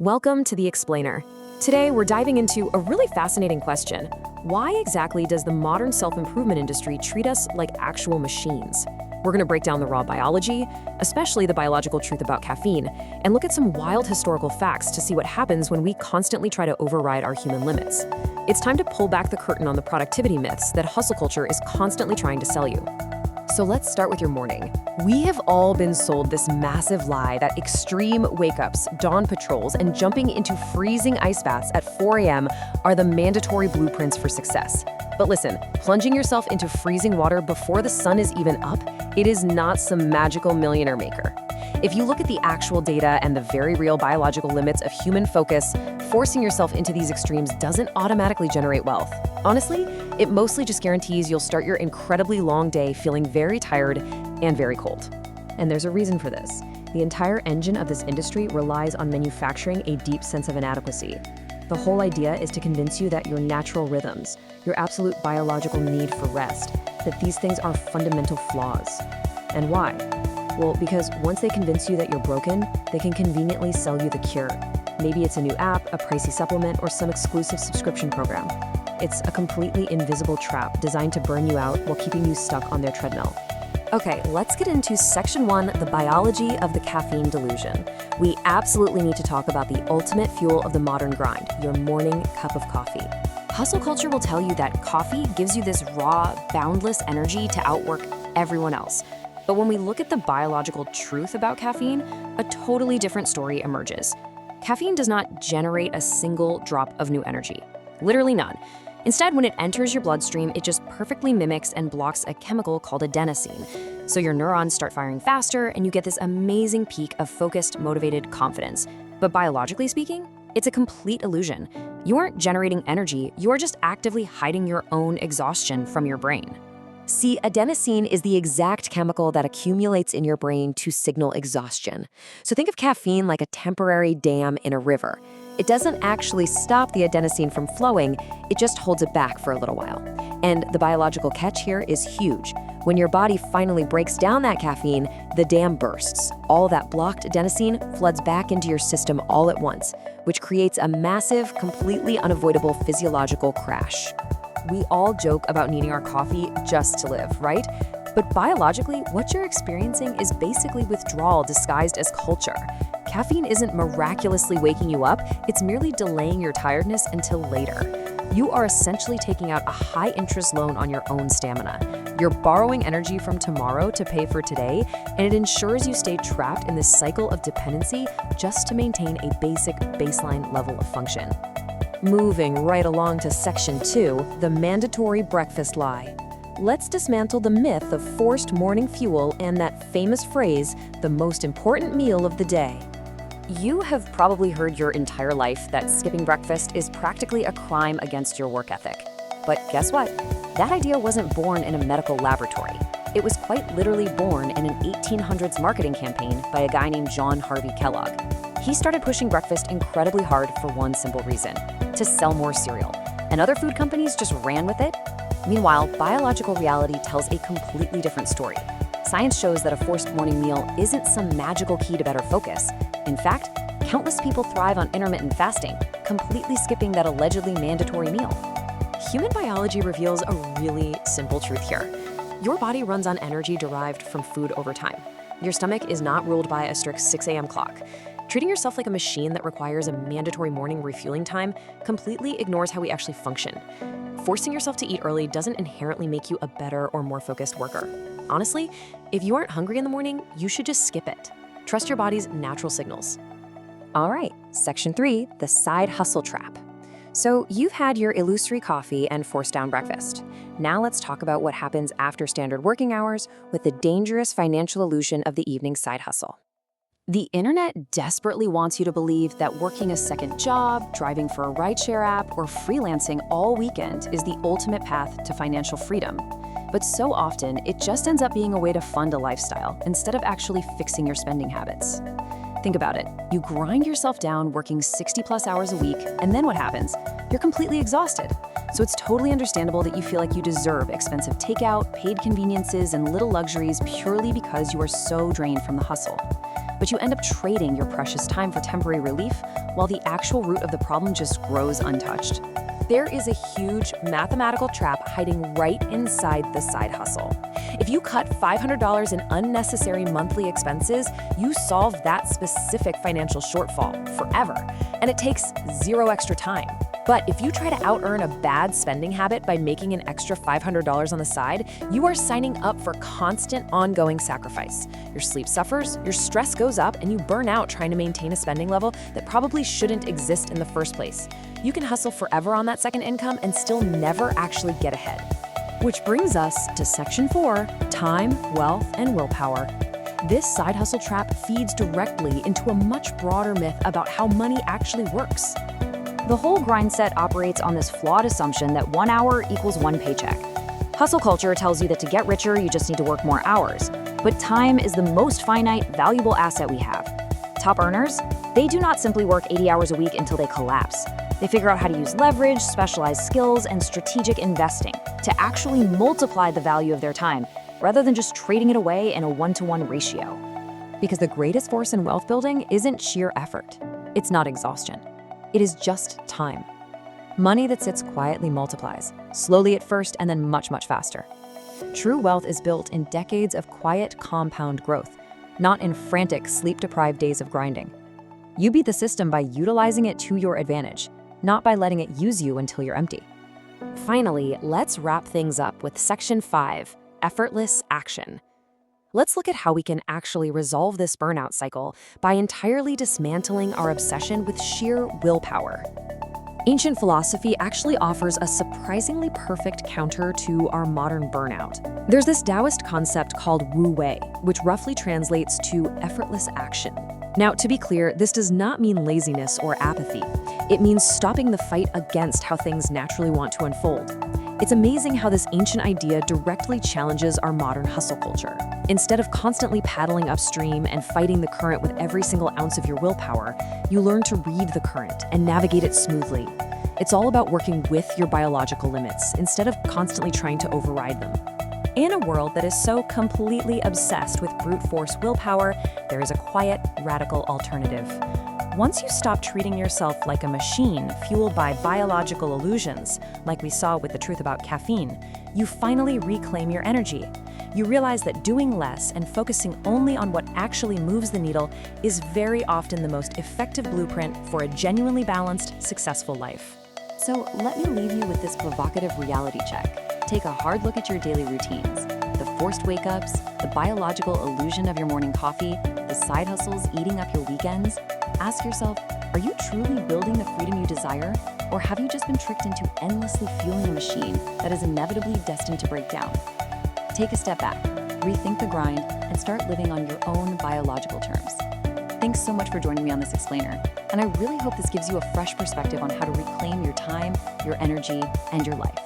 Welcome to The Explainer. Today, we're diving into a really fascinating question. Why exactly does the modern self-improvement industry treat us like actual machines? We're going to break down the raw biology, especially the biological truth about caffeine, and look at some wild historical facts to see what happens when we constantly try to override our human limits. It's time to pull back the curtain on the productivity myths that hustle culture is constantly trying to sell you. So let's start with your morning. We have all been sold this massive lie that extreme wake-ups, dawn patrols, and jumping into freezing ice baths at 4 a.m. are the mandatory blueprints for success. But listen, plunging yourself into freezing water before the sun is even up, it is not some magical millionaire maker. If you look at the actual data and the very real biological limits of human focus, forcing yourself into these extremes doesn't automatically generate wealth. Honestly, it mostly just guarantees you'll start your incredibly long day feeling very tired and very cold. And there's a reason for this. The entire engine of this industry relies on manufacturing a deep sense of inadequacy. The whole idea is to convince you that your natural rhythms, your absolute biological need for rest, that these things are fundamental flaws. And why? Well, because once they convince you that you're broken, they can conveniently sell you the cure. Maybe it's a new app, a pricey supplement, or some exclusive subscription program. It's a completely invisible trap designed to burn you out while keeping you stuck on their treadmill. Okay, let's get into Section 1, the biology of the caffeine delusion. We absolutely need to talk about the ultimate fuel of the modern grind, your morning cup of coffee. Hustle culture will tell you that coffee gives you this raw, boundless energy to outwork everyone else. But when we look at the biological truth about caffeine, a totally different story emerges. Caffeine does not generate a single drop of new energy. Literally none. Instead, when it enters your bloodstream, it just perfectly mimics and blocks a chemical called adenosine. So your neurons start firing faster, and you get this amazing peak of focused, motivated confidence. But biologically speaking, it's a complete illusion. You aren't generating energy, you are just actively hiding your own exhaustion from your brain. See, adenosine is the exact chemical that accumulates in your brain to signal exhaustion. So think of caffeine like a temporary dam in a river. It doesn't actually stop the adenosine from flowing, it just holds it back for a little while. And the biological catch here is huge. When your body finally breaks down that caffeine, the dam bursts. All that blocked adenosine floods back into your system all at once, which creates a massive, completely unavoidable physiological crash. We all joke about needing our coffee just to live, right? But biologically, what you're experiencing is basically withdrawal disguised as culture. Caffeine isn't miraculously waking you up, it's merely delaying your tiredness until later. You are essentially taking out a high-interest loan on your own stamina. You're borrowing energy from tomorrow to pay for today, and it ensures you stay trapped in this cycle of dependency just to maintain a basic baseline level of function. Moving right along to Section 2, the mandatory breakfast lie. Let's dismantle the myth of forced morning fuel and that famous phrase, the most important meal of the day. You have probably heard your entire life that skipping breakfast is practically a crime against your work ethic. But guess what? That idea wasn't born in a medical laboratory. It was quite literally born in an 1800s marketing campaign by a guy named John Harvey Kellogg. He started pushing breakfast incredibly hard for one simple reason: to sell more cereal. And other food companies just ran with it. Meanwhile, biological reality tells a completely different story. Science shows that a forced morning meal isn't some magical key to better focus. In fact, countless people thrive on intermittent fasting, completely skipping that allegedly mandatory meal. Human biology reveals a really simple truth here. Your body runs on energy derived from food over time. Your stomach is not ruled by a strict 6 a.m. clock. Treating yourself like a machine that requires a mandatory morning refueling time completely ignores how we actually function. Forcing yourself to eat early doesn't inherently make you a better or more focused worker. Honestly, if you aren't hungry in the morning, you should just skip it. Trust your body's natural signals. All right, Section 3, the side hustle trap. So you've had your illusory coffee and forced down breakfast. Now let's talk about what happens after standard working hours with the dangerous financial illusion of the evening side hustle. The internet desperately wants you to believe that working a second job, driving for a rideshare app, or freelancing all weekend is the ultimate path to financial freedom. But so often, it just ends up being a way to fund a lifestyle instead of actually fixing your spending habits. Think about it. You grind yourself down working 60+ hours a week, and then what happens? You're completely exhausted. So it's totally understandable that you feel like you deserve expensive takeout, paid conveniences, and little luxuries purely because you are so drained from the hustle. but you end up trading your precious time for temporary relief while the actual root of the problem just grows untouched. There is a huge mathematical trap hiding right inside the side hustle. If you cut $500 in unnecessary monthly expenses, you solve that specific financial shortfall forever, and it takes zero extra time. But if you try to out-earn a bad spending habit by making an extra $500 on the side, you are signing up for constant, ongoing sacrifice. Your sleep suffers, your stress goes up, and you burn out trying to maintain a spending level that probably shouldn't exist in the first place. You can hustle forever on that second income and still never actually get ahead. Which brings us to Section 4, Time, Wealth, and Willpower. This side hustle trap feeds directly into a much broader myth about how money actually works. The whole grind set operates on this flawed assumption that 1 hour equals 1 paycheck. Hustle culture tells you that to get richer, you just need to work more hours. But time is the most finite, valuable asset we have. Top earners, they do not simply work 80 hours a week until they collapse. They figure out how to use leverage, specialized skills, and strategic investing to actually multiply the value of their time, rather than just trading it away in a 1-to-1 ratio. Because the greatest force in wealth building isn't sheer effort. It's not exhaustion. It is just time. Money that sits quietly multiplies, slowly at first and then much, much faster. True wealth is built in decades of quiet, compound growth, not in frantic, sleep-deprived days of grinding. You beat the system by utilizing it to your advantage, not by letting it use you until you're empty. Finally, let's wrap things up with Section 5, Effortless Action. Let's look at how we can actually resolve this burnout cycle by entirely dismantling our obsession with sheer willpower. Ancient philosophy actually offers a surprisingly perfect counter to our modern burnout. There's this Taoist concept called Wu Wei, which roughly translates to effortless action. Now, to be clear, this does not mean laziness or apathy. It means stopping the fight against how things naturally want to unfold. It's amazing how this ancient idea directly challenges our modern hustle culture. Instead of constantly paddling upstream and fighting the current with every single ounce of your willpower, you learn to read the current and navigate it smoothly. It's all about working with your biological limits instead of constantly trying to override them. In a world that is so completely obsessed with brute force willpower, there is a quiet, radical alternative. Once you stop treating yourself like a machine fueled by biological illusions, like we saw with the truth about caffeine, you finally reclaim your energy. You realize that doing less and focusing only on what actually moves the needle is very often the most effective blueprint for a genuinely balanced, successful life. So let me leave you with this provocative reality check. Take a hard look at your daily routines. The forced wake-ups, the biological illusion of your morning coffee, the side hustles eating up your weekends. Ask yourself, are you truly building the freedom you desire? Or have you just been tricked into endlessly fueling a machine that is inevitably destined to break down? Take a step back, rethink the grind, and start living on your own biological terms. Thanks so much for joining me on this explainer, and I really hope this gives you a fresh perspective on how to reclaim your time, your energy, and your life.